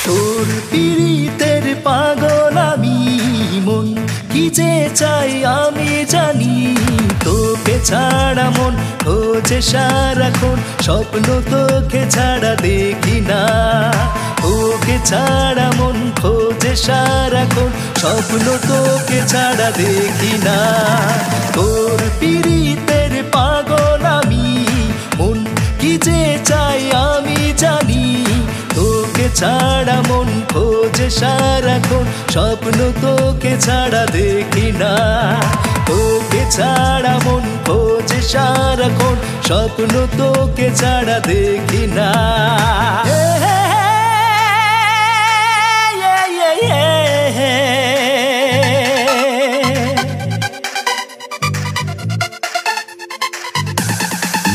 তোর পীড়িতের পাগল আমি, মন কি যে চাই আমি জানি। তোকে ছাড়া মন খোঁজে সারাক্ষণ, স্বপ্ন তোকে ছাড়া দেখি না। তোকে ছাড়া মন খোঁজে সারাক্ষণ, স্বপ্ন তোকে ছাড়া দেখি না। তোর পীড়িতের পাগল আমি, মন কি যে চাই আমি জানি। তোকে ছাড়া মন খোঁজে সারাক্ষণ, স্বপ্ন তোকে ছাড়া দেখি না। তোকে ছাড়া মন খোঁজে সারাক্ষণ, স্বপ্ন তোকে ছাড়া দেখি না।